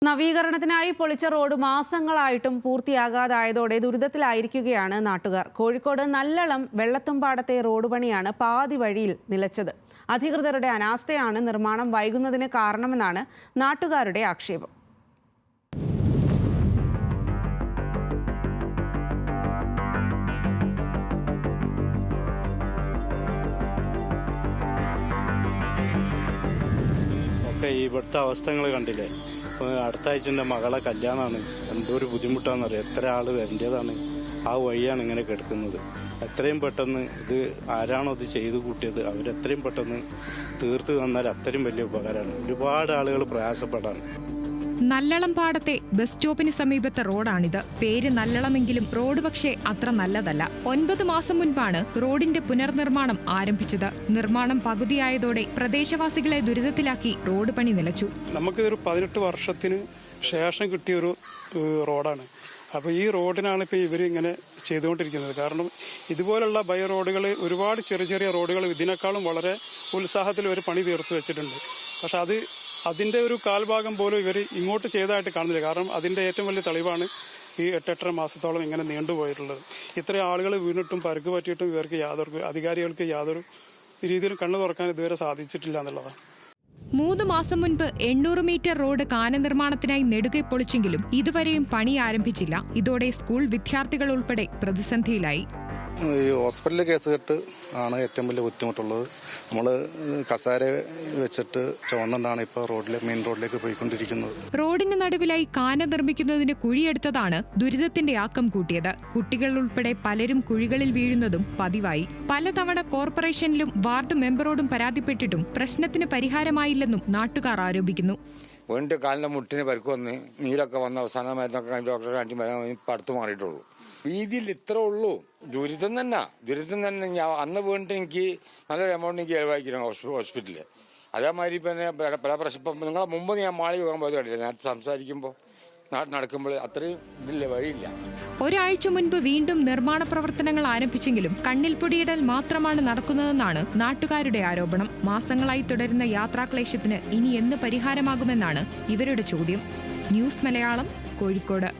നവീകരണത്തിനായി പൊളിച്ച റോഡ് മാസങ്ങളായിട്ടും പൂർത്തിയാകാതായതോടെ ദുരിതത്തിലായിരിക്കുകയാണ് നാട്ടുകാർ. കോഴിക്കോട് നല്ലളം വെള്ളത്തുംപാടത്തെ റോഡ് പണിയാണ് പാതി വഴിയിൽ നിലച്ചത്. അധികൃതരുടെ അനാസ്ഥയാണ് നിർമ്മാണം വൈകുന്നതിന് കാരണമെന്നാണ് നാട്ടുകാരുടെ ആക്ഷേപം. ഇവിടുത്തെ അവസ്ഥകൾ കണ്ടില്ലേ. അടുത്ത ആഴ്ച എൻ്റെ മകളെ കല്യാണമാണ്. എന്തോ ഒരു ബുദ്ധിമുട്ടാണെന്നറിയാം. എത്ര ആൾ വരേണ്ടതാണ്. ആ വഴിയാണ് ഇങ്ങനെ കിടക്കുന്നത്. എത്രയും പെട്ടെന്ന് ഇത് ആരാണോ ഇത് ചെയ്തു കൂട്ടിയത് അവരെത്രയും പെട്ടെന്ന് തീർത്ത് തന്നാൽ അത്രയും വലിയ ഉപകാരമാണ്. ഒരുപാട് ആളുകൾ പ്രയാസപ്പെടാണ്. നല്ലളം പാടത്തെ ബസ് സ്റ്റോപ്പിന് സമീപത്തെ റോഡാണിത്. പേര് നല്ലളമെങ്കിലും റോഡ് പക്ഷേ അത്ര നല്ലതല്ല. 9 മാസം മുൻപാണ് റോഡിന്റെ പുനർനിർമ്മാണം ആരംഭിച്ചത്. നിർമ്മാണം പകുതിയായതോടെ പ്രദേശവാസികളെ ദുരിതത്തിലാക്കി റോഡ് പണി നിലച്ചു. നമുക്കിതൊരു 18 വർഷത്തിന് ശേഷം കിട്ടിയൊരു റോഡാണ്. അപ്പോൾ ഈ റോഡിനാണ് ഇപ്പോൾ ഇവർ ഇങ്ങനെ ചെയ്തുകൊണ്ടിരിക്കുന്നത്. കാരണം ഇതുപോലുള്ള ബൈ റോഡുകൾ, ഒരുപാട് ചെറിയ ചെറിയ റോഡുകൾ ഇതിനേക്കാളും വളരെ ഉത്സാഹത്തിൽ ഒരു പണി തീർത്തു വെച്ചിട്ടുണ്ട്. പക്ഷെ അതിൻ്റെ ഒരു കാൽഭാഗം പോലും ഇവർ ഇങ്ങോട്ട് ചെയ്തതായിട്ട് കാണുന്നില്ല. കാരണം അതിൻ്റെ ഏറ്റവും വലിയ തെളിവാണ് ഈ 8-8 മാസത്തോളം ഇങ്ങനെ നീണ്ടുപോയിട്ടുള്ളത്. ഇത്രയും ആളുകൾ വീണിട്ടും പരുക്ക് പറ്റിയിട്ടും ഇവർക്ക് അധികാരികൾക്ക് യാതൊരു രീതിയിലും കണ്ണു തുറക്കാൻ ഇതുവരെ സാധിച്ചിട്ടില്ല എന്നുള്ളതാണ്. 3 മാസം മുൻപ് 800 മീറ്റർ റോഡ് കാന നിർമ്മാണത്തിനായി നെടുകെ പൊളിച്ചെങ്കിലും ഇതുവരെയും പണി ആരംഭിച്ചില്ല. ഇതോടെ സ്കൂൾ വിദ്യാർത്ഥികൾ ഉൾപ്പെടെ പ്രതിസന്ധിയിലായി. ഈ ഹോസ്പിറ്റലിലെ കേസ് കെട്ട് ആണ് ഏറ്റവും വലിയ ബുദ്ധിമുട്ടുള്ളത്. നമ്മൾ കസാര വെച്ചിട്ട് ചുവന്നുകൊണ്ടാണ് ഇപ്പോൾ മെയിൻ റോഡിലേക്ക് പോയിക്കൊണ്ടിരിക്കുന്നത്. റോഡിന് നടുവിലായി കാന നിർമ്മിക്കുന്നതിന് കുഴിയെടുത്തതാണ് ദുരിതത്തിന്റെ ആക്കം കൂട്ടിയത്. കുട്ടികൾ ഉൾപ്പെടെ പലരും കുഴികളിൽ വീഴുന്നതും പതിവായി. പലതവണ കോർപ്പറേഷനിലും വാർഡ് മെമ്പറോടും പരാതിപ്പെട്ടിട്ടും പ്രശ്നത്തിന് പരിഹാരമായില്ലെന്നും നാട്ടുകാർ ആരോപിക്കുന്നു. വീണ്ടും കാലിന്റെ മുട്ടിന് പരിക്ക് വന്ന് നീരൊക്കെ വന്ന അവസാന മരുന്നൊക്കെ ഡോക്ടറെ കാണിച്ച് പടുത്തു മാറിയിട്ടുള്ളൂ. വീതിയിൽ ഇത്ര ഉള്ളൂ. ദുരിതം തന്നെ. അന്ന് വീണിട്ട് എനിക്ക് നല്ലൊരു എമൗണ്ട് എനിക്ക് ചിലവാക്കിയിരുന്നു ഹോസ്പിറ്റലിൽ. അതേമാതിരി പിന്നെ പല പ്രശ്നം. നിങ്ങളെ മുമ്പ് ഞാൻ മാളി പോകാൻ പോയത് കണ്ടില്ല. നേരത്തെ സംസാരിക്കുമ്പോൾ നടക്കുമ്പോൾ അത്രയും ഇതില്ല, വഴിയില്ല. ഒരാഴ്ച മുൻപ് വീണ്ടും നിർമ്മാണ പ്രവർത്തനങ്ങൾ ആരംഭിച്ചെങ്കിലും കണ്ണിൽ പൊടിയിടൽ മാത്രമാണ് നടക്കുന്നതെന്നാണ് നാട്ടുകാരുടെ ആരോപണം. മാസങ്ങളായി തുടരുന്ന യാത്രാക്ലേശത്തിന് ഇനി എന്ന് പരിഹാരമാകുമെന്നാണ് ഇവരുടെ ചോദ്യം. ന്യൂസ് മലയാളം, കോഴിക്കോട്.